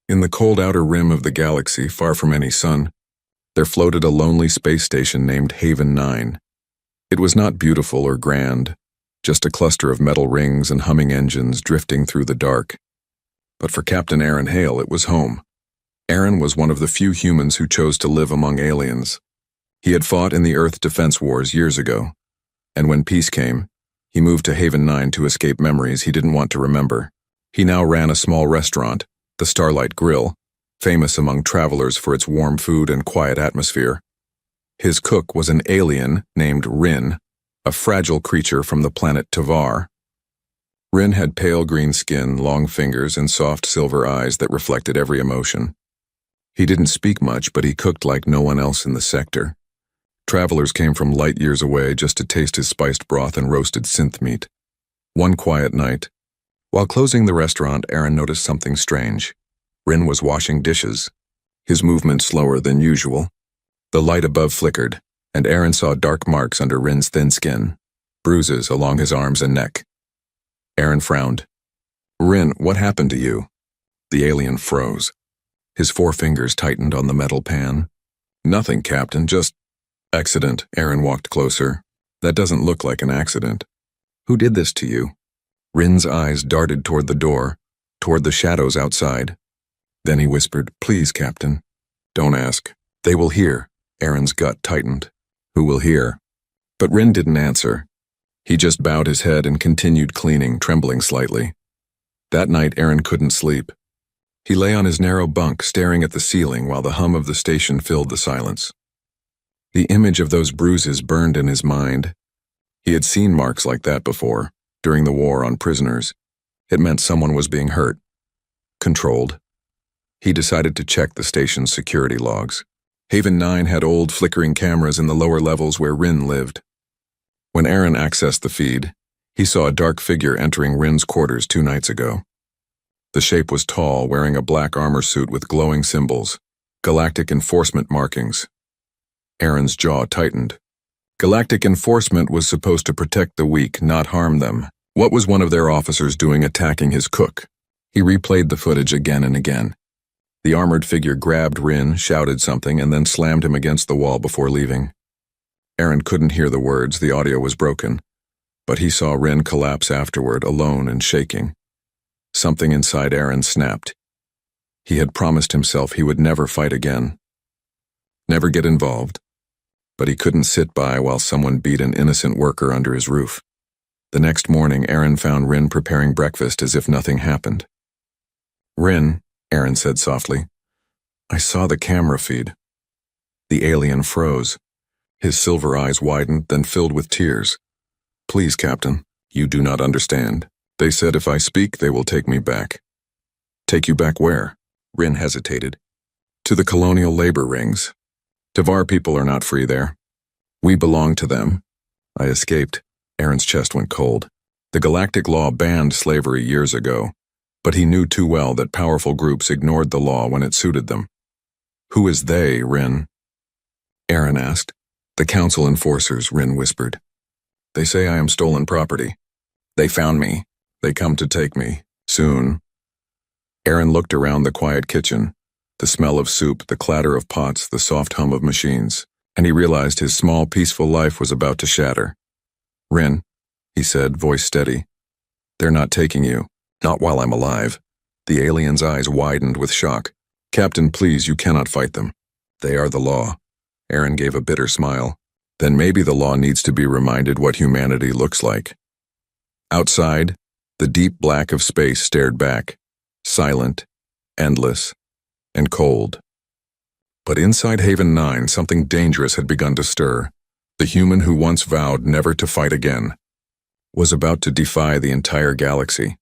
In the cold outer rim of the galaxy, far from any sun, there floated a lonely space station named Haven 9. It was not beautiful or grand, just a cluster of metal rings and humming engines drifting through the dark. But for Captain Aaron Hale, it was home. Aaron was one of the few humans who chose to live among aliens. He had fought in the Earth Defense Wars years ago, and when peace came, he moved to Haven 9 to escape memories he didn't want to remember. He now ran a small restaurant, the Starlight Grill, famous among travelers for its warm food and quiet atmosphere. His cook was an alien named Rin, a fragile creature from the planet Tavar. Rin had pale green skin, long fingers, and soft silver eyes that reflected every emotion. He didn't speak much, but he cooked like no one else in the sector. Travelers came from light years away just to taste his spiced broth and roasted synth meat. One quiet night, while closing the restaurant, Aaron noticed something strange. Rin was washing dishes, his movement slower than usual. The light above flickered, and Aaron saw dark marks under Rin's thin skin, bruises along his arms and neck. Aaron frowned. "Rin, what happened to you?" The alien froze. His forefingers tightened on the metal pan. "Nothing, Captain, just accident." Aaron walked closer. "That doesn't look like an accident. Who did this to you?" Rin's eyes darted toward the door, toward the shadows outside. Then he whispered, "Please, Captain, don't ask. They will hear." Aaron's gut tightened. "Who will hear?" But Rin didn't answer. He just bowed his head and continued cleaning, trembling slightly. That night, Aaron couldn't sleep. He lay on his narrow bunk, staring at the ceiling while the hum of the station filled the silence. The image of those bruises burned in his mind. He had seen marks like that before, during the war on prisoners. It meant someone was being hurt. Controlled. He decided to check the station's security logs. Haven 9 had old, flickering cameras in the lower levels where Rin lived. When Aaron accessed the feed, he saw a dark figure entering Rin's quarters 2 nights ago. The shape was tall, wearing a black armor suit with glowing symbols, galactic enforcement markings. Aaron's jaw tightened. Galactic enforcement was supposed to protect the weak, not harm them. What was one of their officers doing attacking his cook? He replayed the footage again and again. The armored figure grabbed Rin, shouted something, and then slammed him against the wall before leaving. Aaron couldn't hear the words, the audio was broken, but he saw Rin collapse afterward, alone and shaking. Something inside Aaron snapped. He had promised himself he would never fight again, never get involved, but he couldn't sit by while someone beat an innocent worker under his roof. The next morning, Aaron found Rin preparing breakfast as if nothing happened. "Rin," Aaron said softly, "I saw the camera feed." The alien froze. His silver eyes widened, then filled with tears. "Please, Captain, you do not understand. They said if I speak, they will take me back." "Take you back where?" Rin hesitated. "To the colonial labor rings. Tavar people are not free there. We belong to them." "I escaped." Aaron's chest went cold. The galactic law banned slavery years ago, but he knew too well that powerful groups ignored the law when it suited them. "Who is they, Rin?" Aaron asked. "The council enforcers," Rin whispered. "They say I am stolen property. They found me. They come to take me. Soon." Aaron looked around the quiet kitchen, the smell of soup, the clatter of pots, the soft hum of machines, and he realized his small, peaceful life was about to shatter. "Rin," he said, voice steady. "They're not taking you. Not while I'm alive." The alien's eyes widened with shock. "Captain, please, you cannot fight them. They are the law." Aaron gave a bitter smile. "Then maybe the law needs to be reminded what humanity looks like." Outside, the deep black of space stared back, silent, endless, and cold. But inside Haven 9, something dangerous had begun to stir. The human who once vowed never to fight again was about to defy the entire galaxy.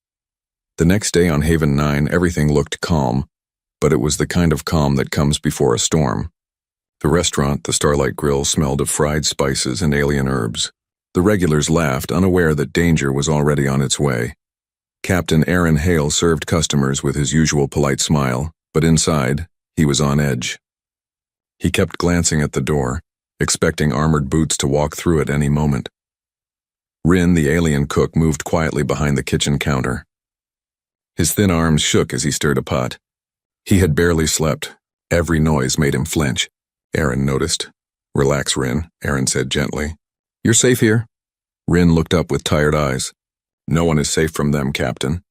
The next day on Haven 9, everything looked calm, but it was the kind of calm that comes before a storm. The restaurant, the Starlight Grill, smelled of fried spices and alien herbs. The regulars laughed, unaware that danger was already on its way. Captain Aaron Hale served customers with his usual polite smile, but inside, he was on edge. He kept glancing at the door, expecting armored boots to walk through at any moment. Rin, the alien cook, moved quietly behind the kitchen counter. His thin arms shook as he stirred a pot. He had barely slept. Every noise made him flinch. Aaron noticed. "Relax, Rin," Aaron said gently. "You're safe here." Rin looked up with tired eyes. "No one is safe from them, Captain."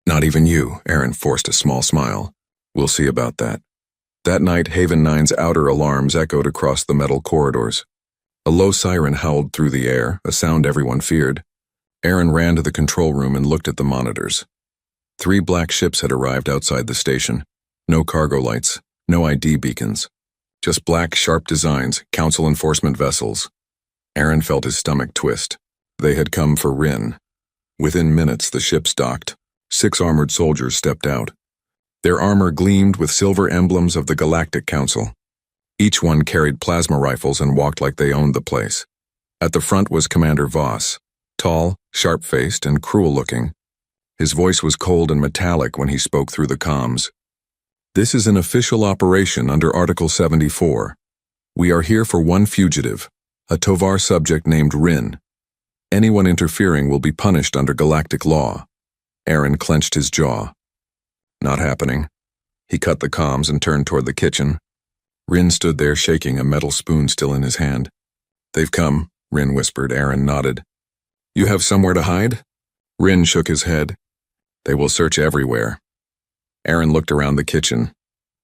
"Not even you," Aaron forced a small smile. "We'll see about that." That night, Haven 9's outer alarms echoed across the metal corridors. A low siren howled through the air, a sound everyone feared. Aaron ran to the control room and looked at the monitors. 3 black ships had arrived outside the station. No cargo lights, no ID beacons. Just black, sharp designs, council enforcement vessels. Aaron felt his stomach twist. They had come for Rin. Within minutes, the ships docked. 6 armored soldiers stepped out. Their armor gleamed with silver emblems of the Galactic Council. Each one carried plasma rifles and walked like they owned the place. At the front was Commander Voss, tall, sharp-faced, and cruel-looking. His voice was cold and metallic when he spoke through the comms. "This is an official operation under Article 74. We are here for one fugitive, a Tovar subject named Rin. Anyone interfering will be punished under galactic law." Aaron clenched his jaw. Not happening. He cut the comms and turned toward the kitchen. Rin stood there shaking, a metal spoon still in his hand. "They've come," Rin whispered. Aaron nodded. "You have somewhere to hide?" Rin shook his head. "They will search everywhere." Aaron looked around the kitchen.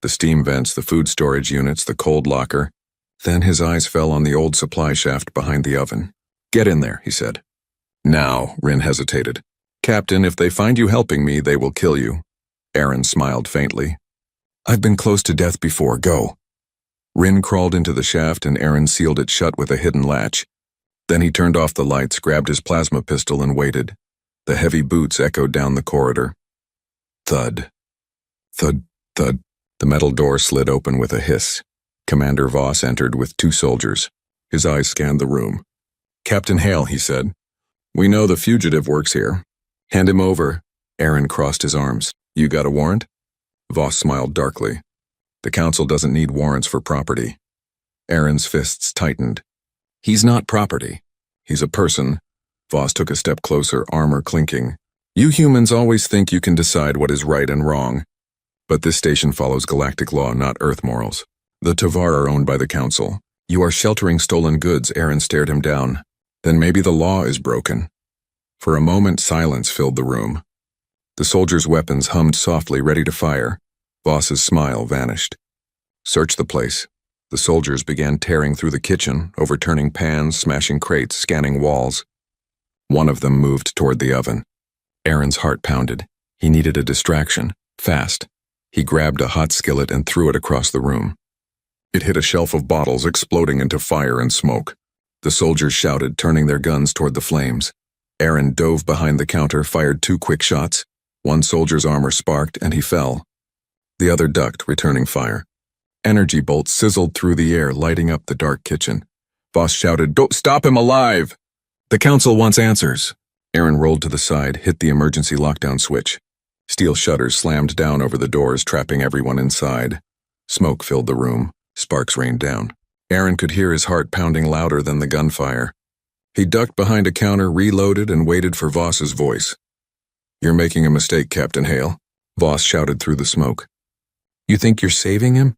The steam vents, the food storage units, the cold locker. Then his eyes fell on the old supply shaft behind the oven. "Get in there," he said. "Now," Rin hesitated. "Captain, if they find you helping me, they will kill you." Aaron smiled faintly. "I've been close to death before. Go." Rin crawled into the shaft and Aaron sealed it shut with a hidden latch. Then he turned off the lights, grabbed his plasma pistol, and waited. The heavy boots echoed down the corridor. Thud. Thud, thud. The metal door slid open with a hiss. Commander Voss entered with 2 soldiers. His eyes scanned the room. "Captain Hale," he said. "We know the fugitive works here. Hand him over." Aaron crossed his arms. "You got a warrant?" Voss smiled darkly. "The council doesn't need warrants for property." Aaron's fists tightened. "He's not property. He's a person." Voss took a step closer, armor clinking. "You humans always think you can decide what is right and wrong. But this station follows galactic law, not Earth morals. The Tovar are owned by the council. You are sheltering stolen goods." Aaron stared him down. "Then maybe the law is broken." For a moment, silence filled the room. The soldiers' weapons hummed softly, ready to fire. Voss's smile vanished. "Search the place." The soldiers began tearing through the kitchen, overturning pans, smashing crates, scanning walls. One of them moved toward the oven. Aaron's heart pounded. He needed a distraction, fast. He grabbed a hot skillet and threw it across the room. It hit a shelf of bottles, exploding into fire and smoke. The soldiers shouted, turning their guns toward the flames. Aaron dove behind the counter, fired 2 quick shots. One soldier's armor sparked, and he fell. The other ducked, returning fire. Energy bolts sizzled through the air, lighting up the dark kitchen. Voss shouted, "Don't stop him alive! The council wants answers." Aaron rolled to the side, hit the emergency lockdown switch. Steel shutters slammed down over the doors, trapping everyone inside. Smoke filled the room. Sparks rained down. Aaron could hear his heart pounding louder than the gunfire. He ducked behind a counter, reloaded, and waited for Voss's voice. "You're making a mistake, Captain Hale," Voss shouted through the smoke. "You think you're saving him?"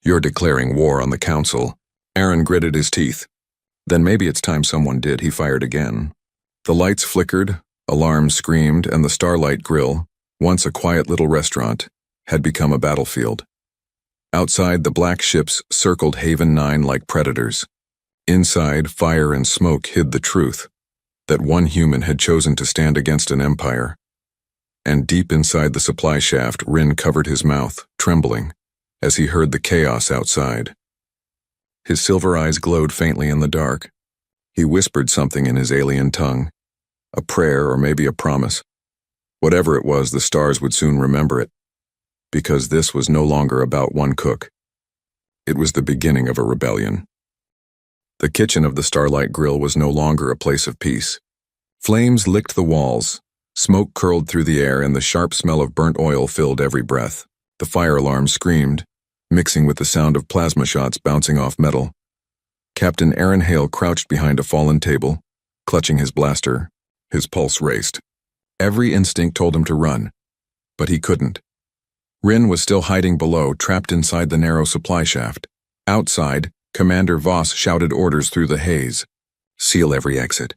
"You're declaring war on the council." Aaron gritted his teeth. "Then maybe it's time someone did." He fired again. The lights flickered, alarms screamed, and the Starlight Grill, once a quiet little restaurant, had become a battlefield. Outside, the black ships circled Haven 9 like predators. Inside, fire and smoke hid the truth, that one human had chosen to stand against an empire. And deep inside the supply shaft, Rin covered his mouth, trembling, as he heard the chaos outside. His silver eyes glowed faintly in the dark. He whispered something in his alien tongue, a prayer or maybe a promise. Whatever it was, the stars would soon remember it, because this was no longer about one cook. It was the beginning of a rebellion. The kitchen of the Starlight Grill was no longer a place of peace. Flames licked the walls, smoke curled through the air, and the sharp smell of burnt oil filled every breath. The fire alarm screamed, mixing with the sound of plasma shots bouncing off metal. Captain Aaron Hale crouched behind a fallen table, clutching his blaster. His pulse raced. Every instinct told him to run, but he couldn't. Rin was still hiding below, trapped inside the narrow supply shaft. Outside, Commander Voss shouted orders through the haze. Seal every exit.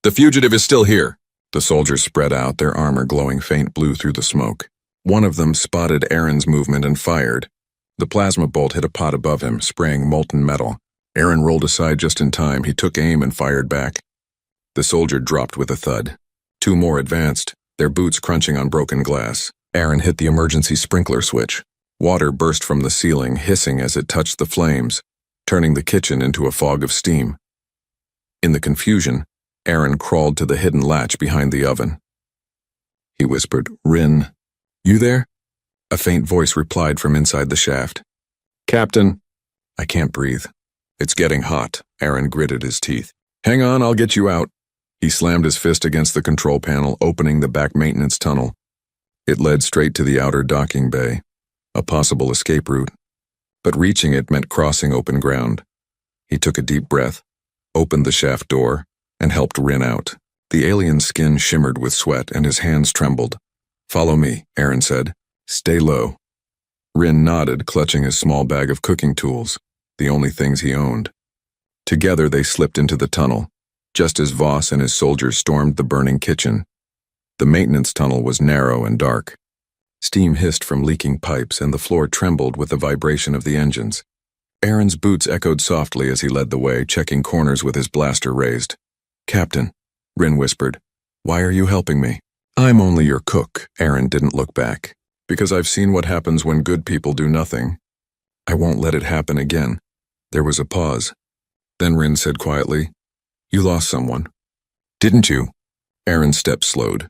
The fugitive is still here. The soldiers spread out, their armor glowing faint blue through the smoke. One of them spotted Aaron's movement and fired. The plasma bolt hit a pot above him, spraying molten metal. Aaron rolled aside just in time. He took aim and fired back. The soldier dropped with a thud. Two more advanced, their boots crunching on broken glass. Aaron hit the emergency sprinkler switch. Water burst from the ceiling, hissing as it touched the flames, turning the kitchen into a fog of steam. In the confusion, Aaron crawled to the hidden latch behind the oven. He whispered, "Rin, you there?" A faint voice replied from inside the shaft. "Captain." "I can't breathe. It's getting hot." Aaron gritted his teeth. "Hang on, I'll get you out." He slammed his fist against the control panel, opening the back maintenance tunnel. It led straight to the outer docking bay, a possible escape route. But reaching it meant crossing open ground. He took a deep breath, opened the shaft door, and helped Rin out. The alien's skin shimmered with sweat and his hands trembled. "Follow me," Aaron said. "Stay low." Rin nodded, clutching his small bag of cooking tools, the only things he owned. Together they slipped into the tunnel, just as Voss and his soldiers stormed the burning kitchen. The maintenance tunnel was narrow and dark. Steam hissed from leaking pipes and the floor trembled with the vibration of the engines. Aaron's boots echoed softly as he led the way, checking corners with his blaster raised. "Captain," Rin whispered, "why are you helping me?" "I'm only your cook." Aaron didn't look back. "Because I've seen what happens when good people do nothing. I won't let it happen again." There was a pause. Then Rin said quietly, "You lost someone." "Didn't you?" Aaron's step slowed.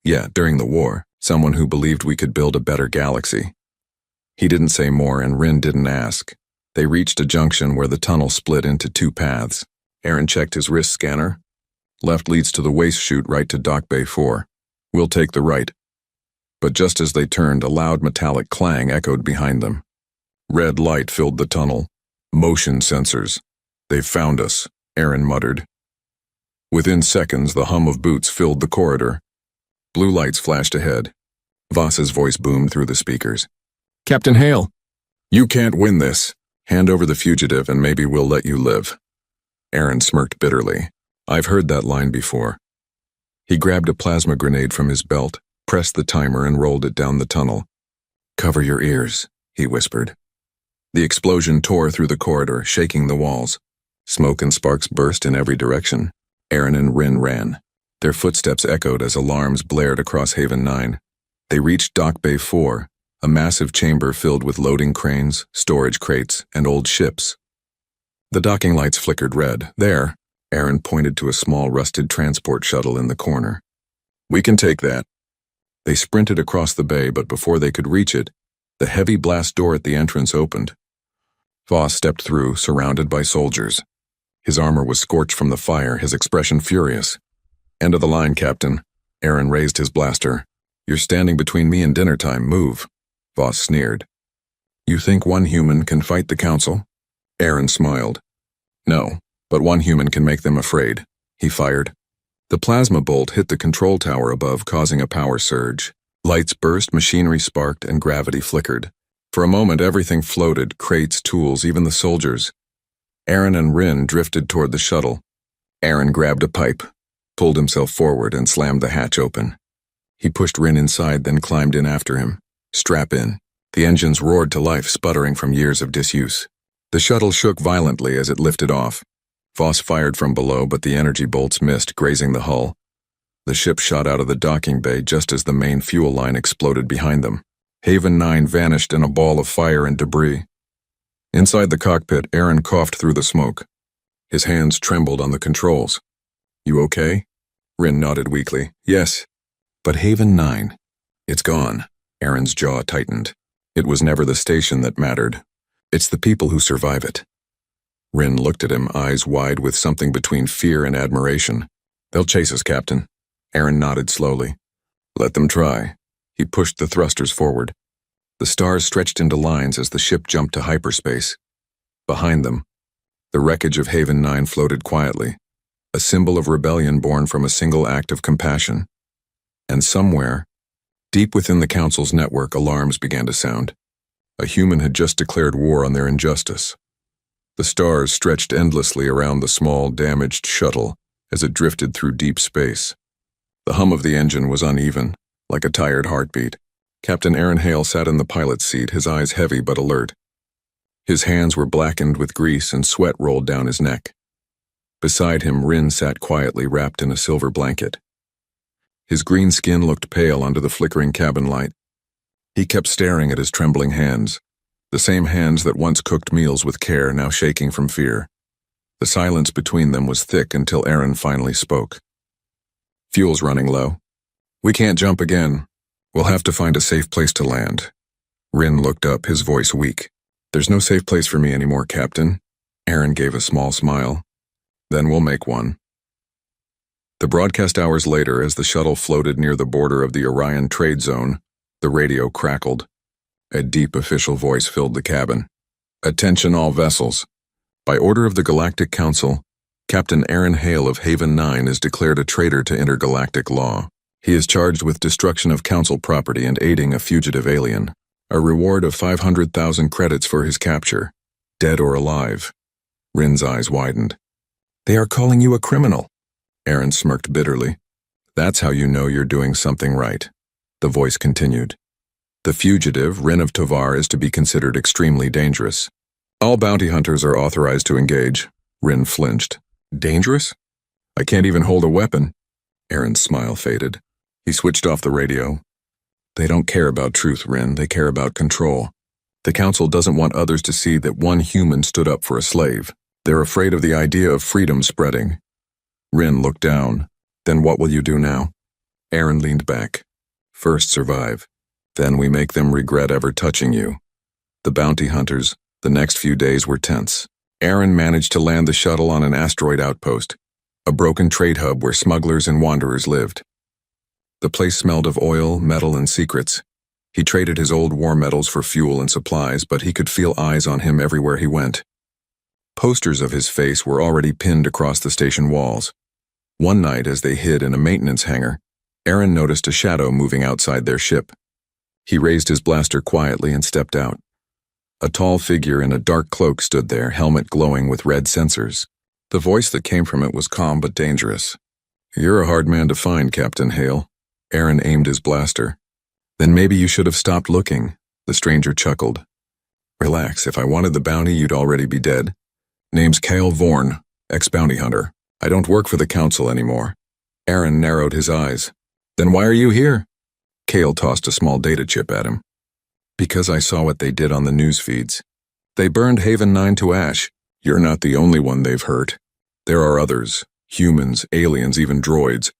"Yeah, during the war, someone who believed we could build a better galaxy." He didn't say more and Rin didn't ask. They reached a junction where the tunnel split into two paths. Aaron checked his wrist scanner. "Left leads to the waste chute, right to Dock Bay 4. We'll take the right." But just as they turned, a loud metallic clang echoed behind them. Red light filled the tunnel. "Motion sensors. They've found us," Aaron muttered. Within seconds, the hum of boots filled the corridor. Blue lights flashed ahead. Voss's voice boomed through the speakers. "Captain Hale, you can't win this. Hand over the fugitive and maybe we'll let you live." Aaron smirked bitterly. "I've heard that line before." He grabbed a plasma grenade from his belt, pressed the timer and rolled it down the tunnel. "Cover your ears," he whispered. The explosion tore through the corridor, shaking the walls. Smoke and sparks burst in every direction. Aaron and Rin ran. Their footsteps echoed as alarms blared across Haven 9. They reached Dock Bay 4, a massive chamber filled with loading cranes, storage crates, and old ships. The docking lights flickered red. "There," Aaron pointed to a small rusted transport shuttle in the corner. "We can take that." They sprinted across the bay, but before they could reach it, the heavy blast door at the entrance opened. Voss stepped through, surrounded by soldiers. His armor was scorched from the fire, his expression furious. "End of the line, Captain." Aaron raised his blaster. "You're standing between me and dinner time. Move." Voss sneered. "You think one human can fight the Council?" Aaron smiled. "No, but one human can make them afraid." He fired. The plasma bolt hit the control tower above, causing a power surge. Lights burst, machinery sparked, and gravity flickered. For a moment, everything floated, crates, tools, even the soldiers. Aaron and Rin drifted toward the shuttle. Aaron grabbed a pipe, pulled himself forward, and slammed the hatch open. He pushed Rin inside, then climbed in after him. "Strap in." The engines roared to life, sputtering from years of disuse. The shuttle shook violently as it lifted off. Voss fired from below, but the energy bolts missed, grazing the hull. The ship shot out of the docking bay just as the main fuel line exploded behind them. Haven 9 vanished in a ball of fire and debris. Inside the cockpit, Aaron coughed through the smoke. His hands trembled on the controls. "You okay?" Rin nodded weakly. "Yes." "But Haven 9, it's gone." Aaron's jaw tightened. It was never the station that mattered. It's the people who survive it. Rin looked at him, eyes wide with something between fear and admiration. "They'll chase us, Captain." Aaron nodded slowly. "Let them try." He pushed the thrusters forward. The stars stretched into lines as the ship jumped to hyperspace. Behind them, the wreckage of Haven 9 floated quietly, a symbol of rebellion born from a single act of compassion. And somewhere, Deep within the Council's network, alarms began to sound. A human had just declared war on their injustice. The stars stretched endlessly around the small, damaged shuttle as it drifted through deep space. The hum of the engine was uneven, like a tired heartbeat. Captain Aaron Hale sat in the pilot's seat, his eyes heavy but alert. His hands were blackened with grease and sweat rolled down his neck. Beside him, Rin sat quietly wrapped in a silver blanket. His green skin looked pale under the flickering cabin light. He kept staring at his trembling hands, the same hands that once cooked meals with care, now shaking from fear. The silence between them was thick until Aaron finally spoke. "Fuel's running low. We can't jump again. We'll have to find a safe place to land." Rin looked up, his voice weak. "There's no safe place for me anymore, Captain." Aaron gave a small smile. "Then we'll make one." The broadcast hours later, as the shuttle floated near the border of the Orion trade zone, the radio crackled. A deep official voice filled the cabin. "Attention all vessels. By order of the Galactic Council, Captain Aaron Hale of Haven 9 is declared a traitor to intergalactic law. He is charged with destruction of Council property and aiding a fugitive alien. A reward of 500,000 credits for his capture, dead or alive." Rin's eyes widened. "They are calling you a criminal." Aaron smirked bitterly. "That's how you know you're doing something right." The voice continued. "The fugitive, Rin of Tovar, is to be considered extremely dangerous. All bounty hunters are authorized to engage." Rin flinched. "Dangerous? I can't even hold a weapon." Aaron's smile faded. He switched off the radio. "They don't care about truth, Rin. They care about control. The Council doesn't want others to see that one human stood up for a slave. They're afraid of the idea of freedom spreading." Rin looked down. "Then what will you do now?" Aaron leaned back. "First survive. Then we make them regret ever touching you." The bounty hunters, the next few days were tense. Aaron managed to land the shuttle on an asteroid outpost, a broken trade hub where smugglers and wanderers lived. The place smelled of oil, metal, and secrets. He traded his old war medals for fuel and supplies, but he could feel eyes on him everywhere he went. Posters of his face were already pinned across the station walls. One night, as they hid in a maintenance hangar, Aaron noticed a shadow moving outside their ship. He raised his blaster quietly and stepped out. A tall figure in a dark cloak stood there, helmet glowing with red sensors. The voice that came from it was calm but dangerous. "You're a hard man to find, Captain Hale." Aaron aimed his blaster. "Then maybe you should have stopped looking." The stranger chuckled. "Relax, if I wanted the bounty, you'd already be dead. Name's Cale Vorn, ex-bounty hunter. I don't work for the Council anymore." Aaron narrowed his eyes. "Then why are you here?" Cale tossed a small data chip at him. "Because I saw what they did on the news feeds. They burned Haven 9 to ash. You're not the only one they've hurt. There are others, humans, aliens, even droids,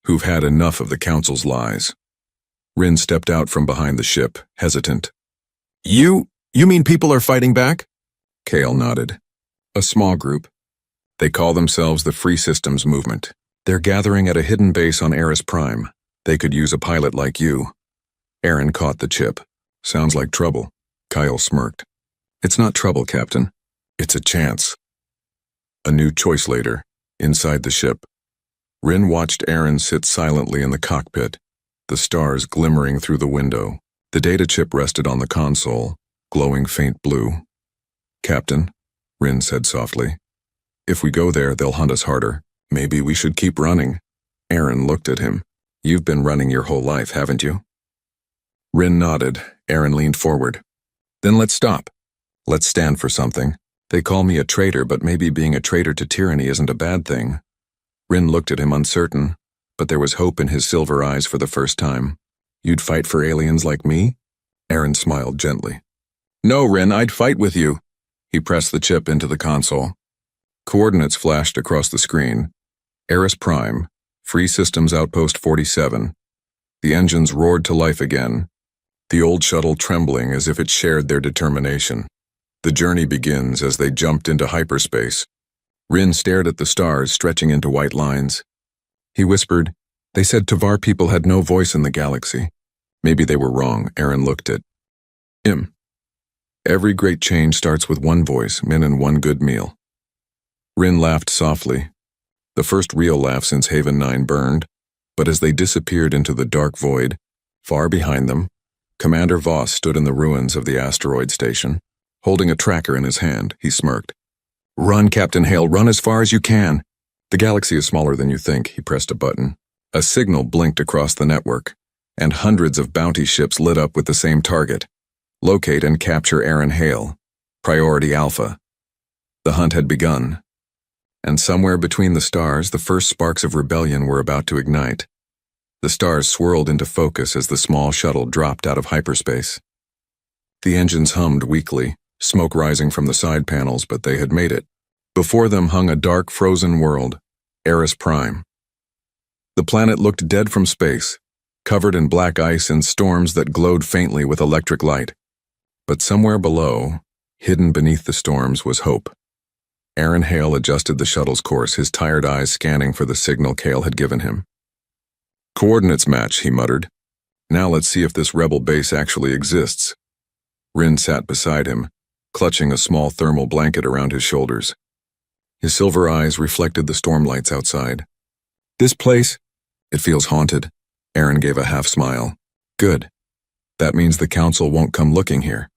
who've had enough of the Council's lies." Rin stepped out from behind the ship, hesitant. You mean people are fighting back?" Cale nodded. "A small group. They call themselves the Free Systems Movement. They're gathering at a hidden base on Eris Prime. They could use a pilot like you." Aaron caught the chip. "Sounds like trouble." Kyle smirked. "It's not trouble, Captain. It's a chance." A new choice later, inside the ship, Rin watched Aaron sit silently in the cockpit, the stars glimmering through the window. The data chip rested on the console, glowing faint blue. "Captain," Rin said softly, "if we go there, they'll hunt us harder. Maybe we should keep running." Aaron looked at him. "You've been running your whole life, haven't you?" Rin nodded. Aaron leaned forward. "Then let's stop. Let's stand for something. They call me a traitor, but maybe being a traitor to tyranny isn't a bad thing." Rin looked at him uncertain, but there was hope in his silver eyes for the first time. "You'd fight for aliens like me?" Aaron smiled gently. "No, Rin, I'd fight with you." He pressed the chip into the console. Coordinates flashed across the screen. Eris Prime, Free Systems Outpost 47. The engines roared to life again, the old shuttle trembling as if it shared their determination. The journey begins as they jumped into hyperspace. Rin stared at the stars stretching into white lines. He whispered, "They said Tovar people had no voice in the galaxy." Maybe they were wrong. Aaron looked at him. "Every great change starts with one voice, men and one good meal." Rin laughed softly. The first real laugh since Haven 9 burned, but as they disappeared into the dark void, Far behind them, Commander Voss stood in the ruins of the asteroid station. Holding a tracker in his hand, he smirked. "Run, Captain Hale, run as far as you can." "The galaxy is smaller than you think," he pressed a button. A signal blinked across the network, and hundreds of bounty ships lit up with the same target. Locate and capture Aaron Hale. Priority Alpha. The hunt had begun, and somewhere between the stars, the first sparks of rebellion were about to ignite. The stars swirled into focus as the small shuttle dropped out of hyperspace. The engines hummed weakly, smoke rising from the side panels, but they had made it. Before them hung a dark, frozen world, Eris Prime. The planet looked dead from space, covered in black ice and storms that glowed faintly with electric light. But somewhere below, hidden beneath the storms, was hope. Aaron Hale adjusted the shuttle's course, his tired eyes scanning for the signal Kale had given him. "Coordinates match," he muttered. "Now let's see if this rebel base actually exists." Rin sat beside him, clutching a small thermal blanket around his shoulders. His silver eyes reflected the storm lights outside. "This place? It feels haunted." Aaron gave a half-smile. "Good. That means the Council won't come looking here."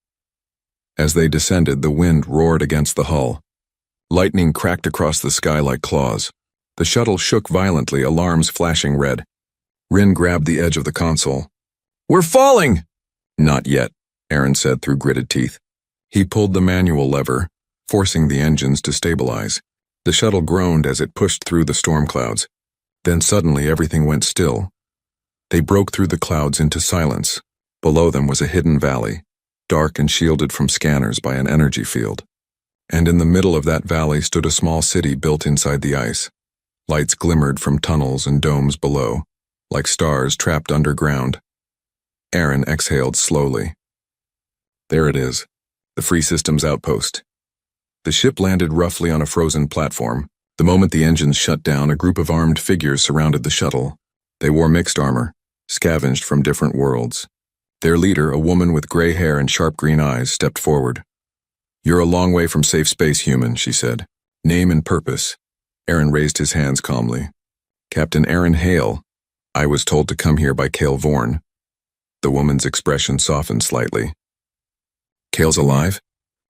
As they descended, the wind roared against the hull. Lightning cracked across the sky like claws. The shuttle shook violently, alarms flashing red. Rin grabbed the edge of the console. "We're falling!" "Not yet," Aaron said through gritted teeth. He pulled the manual lever, forcing the engines to stabilize. The shuttle groaned as it pushed through the storm clouds. Then suddenly everything went still. They broke through the clouds into silence. Below them was a hidden valley, dark and shielded from scanners by an energy field. And in the middle of that valley stood a small city built inside the ice. Lights glimmered from tunnels and domes below, like stars trapped underground. Aaron exhaled slowly. There it is, the Free Systems outpost. The ship landed roughly on a frozen platform. The moment the engines shut down, a group of armed figures surrounded the shuttle. They wore mixed armor, scavenged from different worlds. Their leader, a woman with gray hair and sharp green eyes, stepped forward. "You're a long way from safe space, human," she said. "Name and purpose." Aaron raised his hands calmly. "Captain Aaron Hale. I was told to come here by Cale Vorn." The woman's expression softened slightly. "Cale's alive?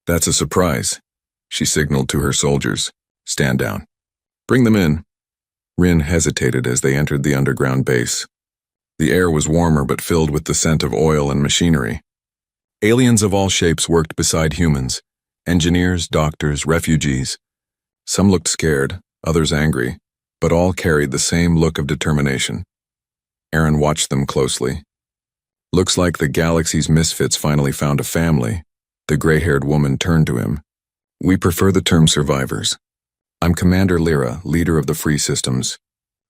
That's a surprise." She signaled to her soldiers. "Stand down. Bring them in." Rin hesitated as they entered the underground base. The air was warmer but filled with the scent of oil and machinery. Aliens of all shapes worked beside humans. Engineers, doctors, refugees. Some looked scared, others angry, but all carried the same look of determination. Aaron watched them closely. "Looks like the galaxy's misfits finally found a family." The gray-haired woman turned to him. "We prefer the term survivors. I'm Commander Lyra, leader of the Free Systems.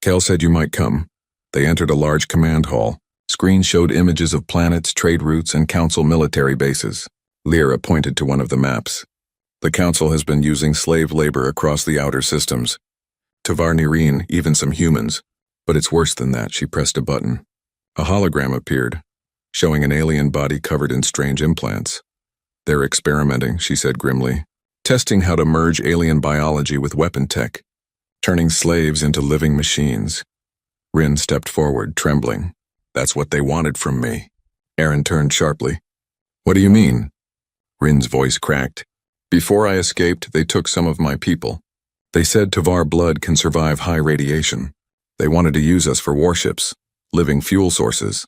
Kel said you might come." They entered a large command hall. Screens showed images of planets, trade routes, and Council military bases. Lyra pointed to one of the maps. "The Council has been using slave labor across the outer systems. Tavar Nireen, even some humans. But it's worse than that." She pressed a button. A hologram appeared, showing an alien body covered in strange implants. "They're experimenting," she said grimly. "Testing how to merge alien biology with weapon tech, turning slaves into living machines." Rin stepped forward, trembling. "That's what they wanted from me." Aaron turned sharply. "What do you mean?" Rin's voice cracked. "Before I escaped, they took some of my people. They said Tavar blood can survive high radiation. They wanted to use us for warships, living fuel sources."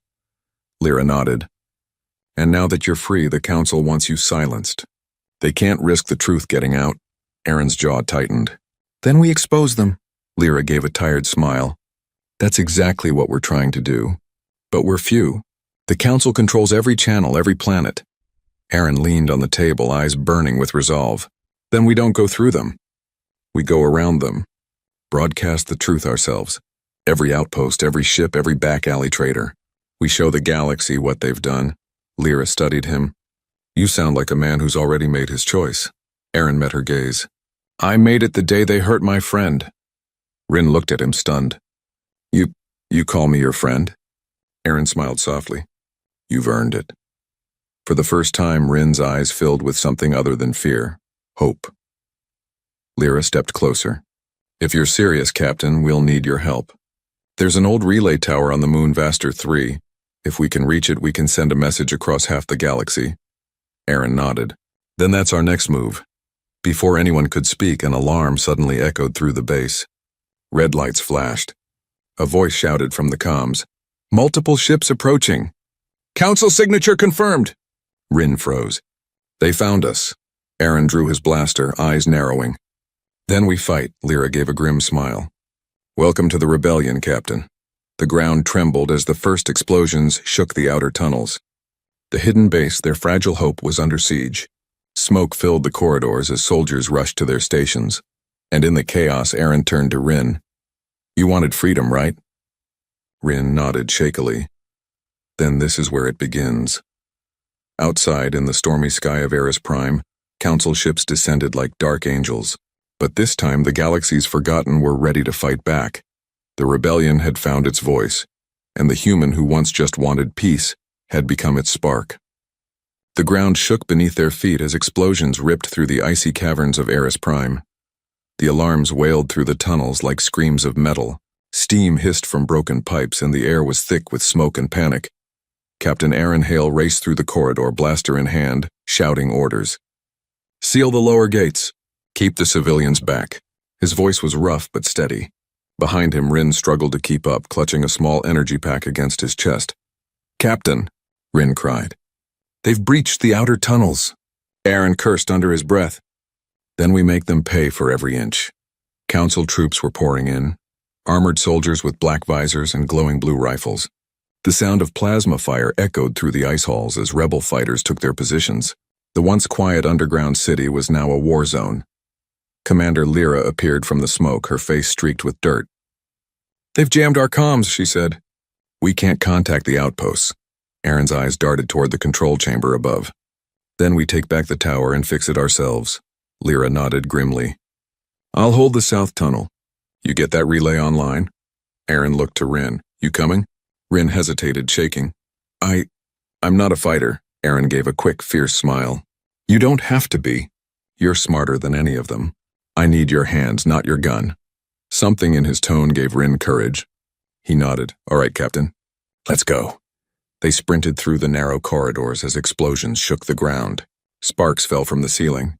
Lyra nodded. "And now that you're free, the Council wants you silenced. They can't risk the truth getting out." Aaron's jaw tightened. "Then we expose them." Lyra gave a tired smile. "That's exactly what we're trying to do. But we're few. The Council controls every channel, every planet." Aaron leaned on the table, eyes burning with resolve. "Then we don't go through them. We go around them. Broadcast the truth ourselves. Every outpost, every ship, every back alley trader. We show the galaxy what they've done." Lyra studied him. "You sound like a man who's already made his choice." Aaron met her gaze. "I made it the day they hurt my friend." Rin looked at him, stunned. You call me your friend?" Aaron smiled softly. "You've earned it." For the first time, Rin's eyes filled with something other than fear, hope. Lyra stepped closer. "If you're serious, Captain, we'll need your help. There's an old relay tower on the moon Vaster 3. If we can reach it, we can send a message across half the galaxy. Aaron nodded. Then that's our next move. Before anyone could speak, an alarm suddenly echoed through the base. Red lights flashed. A voice shouted from the comms. Multiple ships approaching. Council signature confirmed. Rin froze. They found us. Aaron drew his blaster, eyes narrowing. Then we fight, Lyra gave a grim smile. Welcome to the rebellion, Captain. The ground trembled as the first explosions shook the outer tunnels. The hidden base, their fragile hope, was under siege. Smoke filled the corridors as soldiers rushed to their stations. And in the chaos, Aaron turned to Rin. You wanted freedom, right? Rin nodded shakily. Then this is where it begins. Outside, in the stormy sky of Eris Prime, Council ships descended like dark angels. But this time, the galaxy's forgotten were ready to fight back. The rebellion had found its voice, and the human who once just wanted peace had become its spark. The ground shook beneath their feet as explosions ripped through the icy caverns of Eris Prime. The alarms wailed through the tunnels like screams of metal. Steam hissed from broken pipes, and the air was thick with smoke and panic. Captain Aaron Hale raced through the corridor, blaster in hand, shouting orders. Seal the lower gates. Keep the civilians back. His voice was rough but steady. Behind him, Rin struggled to keep up, clutching a small energy pack against his chest. Captain, Rin cried. They've breached the outer tunnels. Aaron cursed under his breath. Then we make them pay for every inch. Council troops were pouring in, armored soldiers with black visors and glowing blue rifles. The sound of plasma fire echoed through the ice halls as rebel fighters took their positions. The once quiet underground city was now a war zone. Commander Lyra appeared from the smoke, her face streaked with dirt. They've jammed our comms, she said. We can't contact the outposts. Aaron's eyes darted toward the control chamber above. Then we take back the tower and fix it ourselves. Lyra nodded grimly. I'll hold the south tunnel. You get that relay online? Aaron looked to Rin. You coming? Rin hesitated, shaking. I'm not a fighter. Aaron gave a quick, fierce smile. You don't have to be. You're smarter than any of them. I need your hands, not your gun. Something in his tone gave Rin courage. He nodded. All right, Captain. Let's go. They sprinted through the narrow corridors as explosions shook the ground. Sparks fell from the ceiling.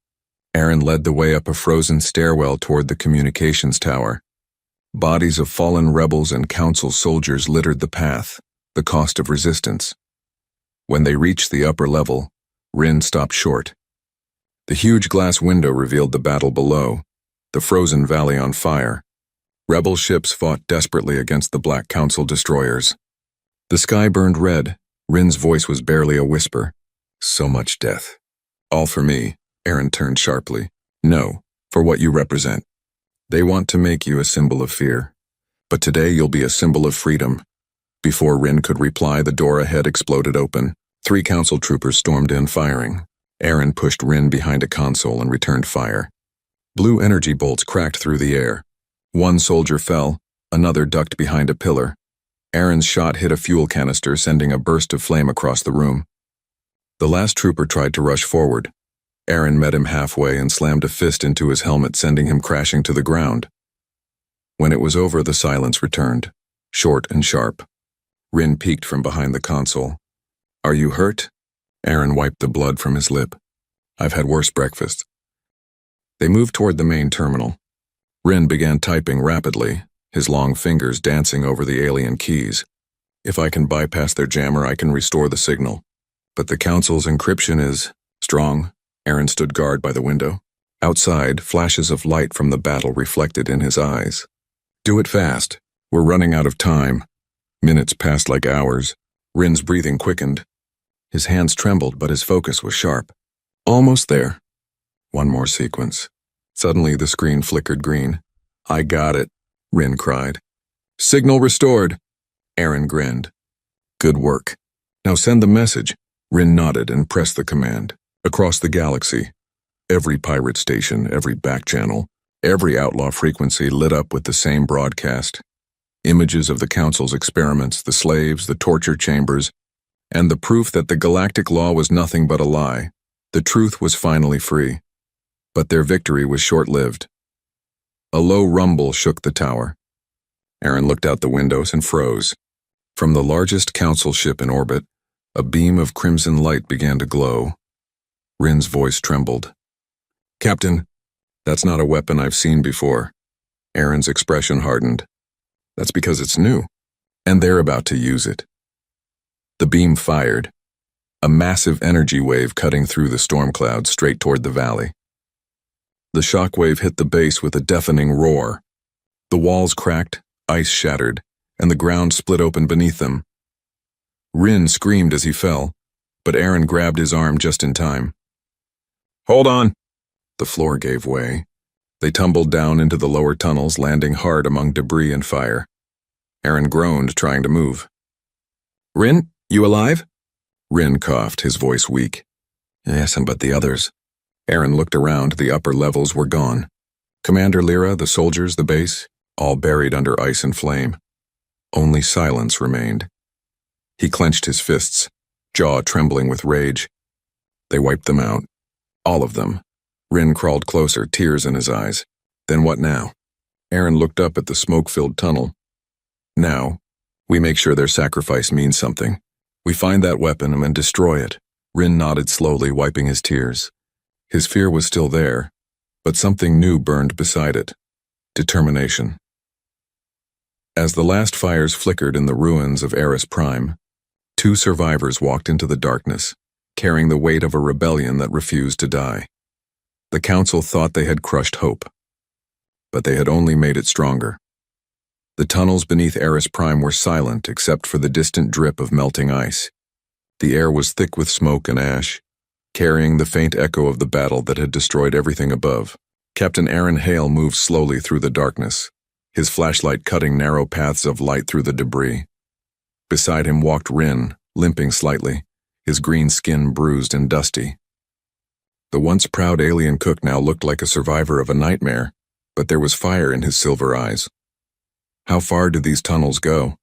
Aaron led the way up a frozen stairwell toward the communications tower. Bodies of fallen rebels and council soldiers littered the path, the cost of resistance. When they reached the upper level, Rin stopped short. The huge glass window revealed the battle below, the frozen valley on fire. Rebel ships fought desperately against the Black Council destroyers. The sky burned red. Rin's voice was barely a whisper. So much death. All for me. Aaron turned sharply. No, for what you represent. They want to make you a symbol of fear. But today you'll be a symbol of freedom. Before Rin could reply, the door ahead exploded open. 3 council troopers stormed in, firing. Aaron pushed Rin behind a console and returned fire. Blue energy bolts cracked through the air. One soldier fell, another ducked behind a pillar. Aaron's shot hit a fuel canister, sending a burst of flame across the room. The last trooper tried to rush forward. Aaron met him halfway and slammed a fist into his helmet, sending him crashing to the ground. When it was over, the silence returned, short and sharp. Rin peeked from behind the console. Are you hurt? Aaron wiped the blood from his lip. I've had worse breakfast. They moved toward the main terminal. Rin began typing rapidly, his long fingers dancing over the alien keys. If I can bypass their jammer, I can restore the signal. But the Council's encryption is strong. Aaron stood guard by the window. Outside, flashes of light from the battle reflected in his eyes. Do it fast. We're running out of time. Minutes passed like hours. Rin's breathing quickened. His hands trembled, but his focus was sharp. Almost there. One more sequence. Suddenly, the screen flickered green. I got it, Rin cried. Signal restored. Aaron grinned. Good work. Now send the message. Rin nodded and pressed the command. Across the galaxy, every pirate station, every back channel, every outlaw frequency lit up with the same broadcast. Images of the Council's experiments, the slaves, the torture chambers, and the proof that the galactic law was nothing but a lie. The truth was finally free. But their victory was short-lived. A low rumble shook the tower. Aaron looked out the windows and froze. From the largest council ship in orbit, a beam of crimson light began to glow. Rin's voice trembled. "Captain, that's not a weapon I've seen before." Aaron's expression hardened. "That's because it's new, and they're about to use it." The beam fired, a massive energy wave cutting through the storm clouds straight toward the valley. The shock wave hit the base with a deafening roar. The walls cracked, ice shattered, and the ground split open beneath them. Rin screamed as he fell, but Aaron grabbed his arm just in time. "Hold on!" The floor gave way. They tumbled down into the lower tunnels, landing hard among debris and fire. Aaron groaned, trying to move. "Rin, you alive?" Rin coughed, his voice weak. "Yes, but the others." Aaron looked around. The upper levels were gone. Commander Lyra, the soldiers, the base, all buried under ice and flame. Only silence remained. He clenched his fists, jaw trembling with rage. They wiped them out. All of them. Rin crawled closer, tears in his eyes. Then what now? Aaron looked up at the smoke-filled tunnel. "Now, we make sure their sacrifice means something. We find that weapon and destroy it." Rin nodded slowly, wiping his tears. His fear was still there, but something new burned beside it. Determination. As the last fires flickered in the ruins of Eris Prime, two survivors walked into the darkness, carrying the weight of a rebellion that refused to die. The council thought they had crushed hope, but they had only made it stronger. The tunnels beneath Eris Prime were silent except for the distant drip of melting ice. The air was thick with smoke and ash, carrying the faint echo of the battle that had destroyed everything above. Captain Aaron Hale moved slowly through the darkness, his flashlight cutting narrow paths of light through the debris. Beside him walked Rin, limping slightly, his green skin bruised and dusty. The once proud alien cook now looked like a survivor of a nightmare, but there was fire in his silver eyes. "How far do these tunnels go?"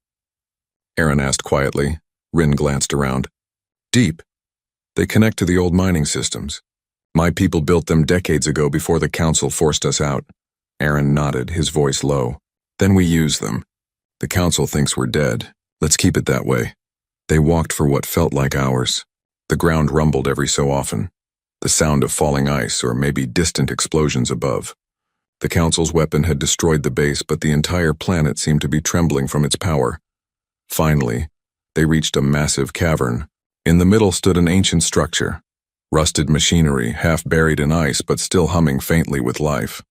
Aaron asked quietly. Rin glanced around. "Deep. They connect to the old mining systems. My people built them decades ago before the council forced us out." Aaron nodded, his voice low. "Then we use them. The council thinks we're dead. Let's keep it that way." They walked for what felt like hours. The ground rumbled every so often, the sound of falling ice or maybe distant explosions above. The council's weapon had destroyed the base, but the entire planet seemed to be trembling from its power. Finally, they reached a massive cavern. In the middle stood an ancient structure, rusted machinery, half buried in ice but still humming faintly with life.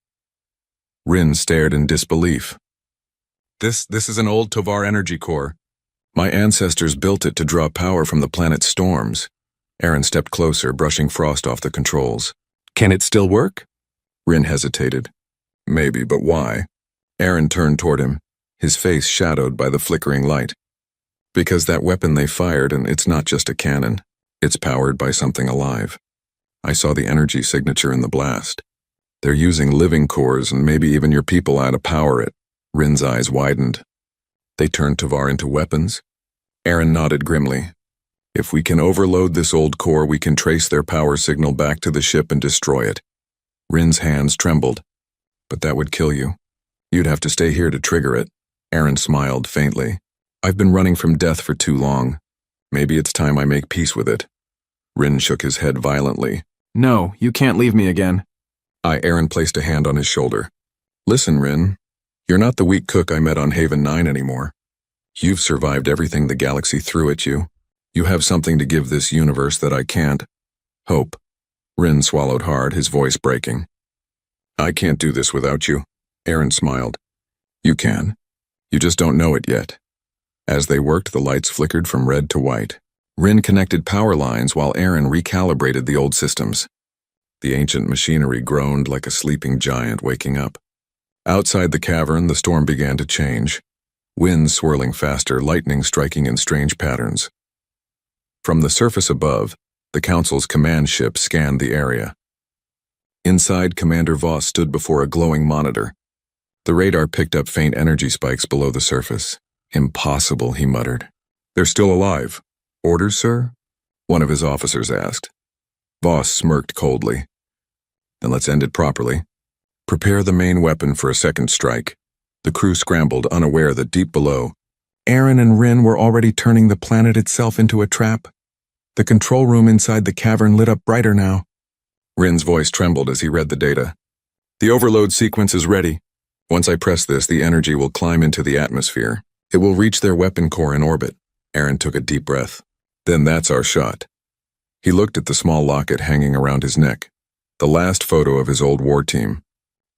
Rin stared in disbelief. This is an old Tovar energy core. My ancestors built it to draw power from the planet's storms." Aaron stepped closer, brushing frost off the controls. "Can it still work?" Rin hesitated. "Maybe, but why?" Aaron turned toward him, his face shadowed by the flickering light. "Because that weapon they fired, and it's not just a cannon. It's powered by something alive. I saw the energy signature in the blast. They're using living cores, and maybe even your people ought to power it." Rin's eyes widened. "They turned Tovar into weapons?" Aaron nodded grimly. "If we can overload this old core, we can trace their power signal back to the ship and destroy it." Rin's hands trembled. "But that would kill you. You'd have to stay here to trigger it." Aaron smiled faintly. "I've been running from death for too long. Maybe it's time I make peace with it." Rin shook his head violently. "No, you can't leave me again." Aaron placed a hand on his shoulder. "Listen, Rin, you're not the weak cook I met on Haven 9 anymore. You've survived everything the galaxy threw at you. You have something to give this universe that I can't. Hope." Rin swallowed hard, his voice breaking. "I can't do this without you." Aaron smiled. "You can. You just don't know it yet." As they worked, the lights flickered from red to white. Rin connected power lines while Aaron recalibrated the old systems. The ancient machinery groaned like a sleeping giant waking up. Outside the cavern, the storm began to change. Winds swirling faster, lightning striking in strange patterns. From the surface above, the Council's command ship scanned the area. Inside, Commander Voss stood before a glowing monitor. The radar picked up faint energy spikes below the surface. "Impossible," he muttered. "They're still alive." "Orders, sir?" one of his officers asked. Voss smirked coldly. "Then let's end it properly. Prepare the main weapon for a second strike." The crew scrambled, unaware that deep below, Aaron and Rin were already turning the planet itself into a trap. The control room inside the cavern lit up brighter now. Rin's voice trembled as he read the data. The overload sequence is ready. Once I press this, the energy will climb into the atmosphere. It will reach their weapon core in orbit. Aaron took a deep breath. Then that's our shot. He looked at the small locket hanging around his neck. The last photo of his old war team.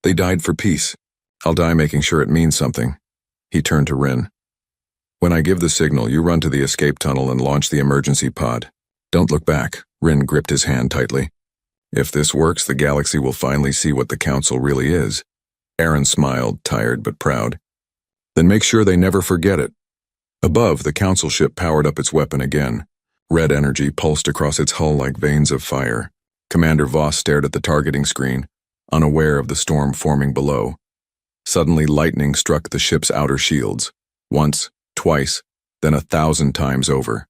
They died for peace. I'll die making sure it means something. He turned to Rin. When I give the signal, you run to the escape tunnel and launch the emergency pod. Don't look back. Rin gripped his hand tightly. If this works, the galaxy will finally see what the Council really is. Aaron smiled, tired but proud. Then make sure they never forget it. Above, the Council ship powered up its weapon again. Red energy pulsed across its hull like veins of fire. Commander Voss stared at the targeting screen, unaware of the storm forming below. Suddenly, lightning struck the ship's outer shields. Once, twice, then 1,000 times over.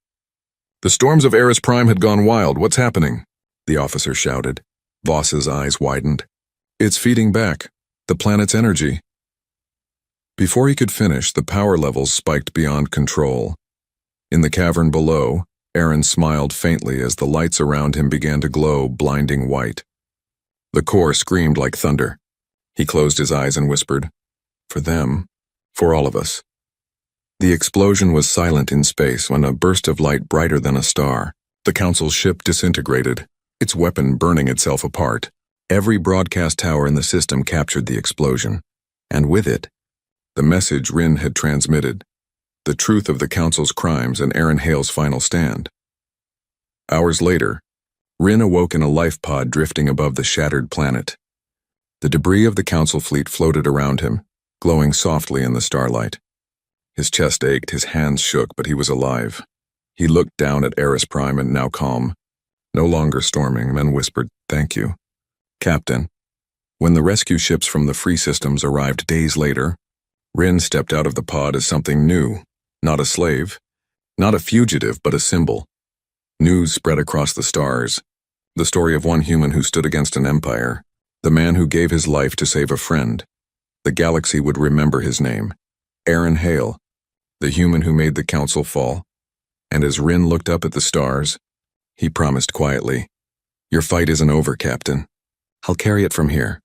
The storms of Eris Prime had gone wild. What's happening? The officer shouted. Voss's eyes widened. It's feeding back. The planet's energy. Before he could finish, the power levels spiked beyond control. In the cavern below, Aaron smiled faintly as the lights around him began to glow blinding white. The core screamed like thunder. He closed his eyes and whispered, "For them, for all of us." The explosion was silent in space when a burst of light brighter than a star. The Council's ship disintegrated, its weapon burning itself apart. Every broadcast tower in the system captured the explosion, and with it, the message Rin had transmitted, the truth of the Council's crimes and Aaron Hale's final stand. Hours later, Rin awoke in a life pod drifting above the shattered planet. The debris of the Council fleet floated around him, glowing softly in the starlight. His chest ached, his hands shook, but he was alive. He looked down at Eris Prime and now calm, no longer storming, then whispered, "Thank you, Captain." When the rescue ships from the free systems arrived days later, Rin stepped out of the pod as something new, not a slave, not a fugitive, but a symbol. News spread across the stars, the story of one human who stood against an empire, the man who gave his life to save a friend. The galaxy would remember his name, Aaron Hale, the human who made the Council fall. And as Rin looked up at the stars, he promised quietly, "Your fight isn't over, Captain. I'll carry it from here."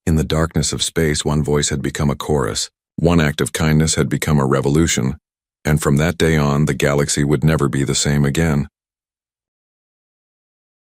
In the darkness of space, one voice had become a chorus. One act of kindness had become a revolution. And from that day on, the galaxy would never be the same again.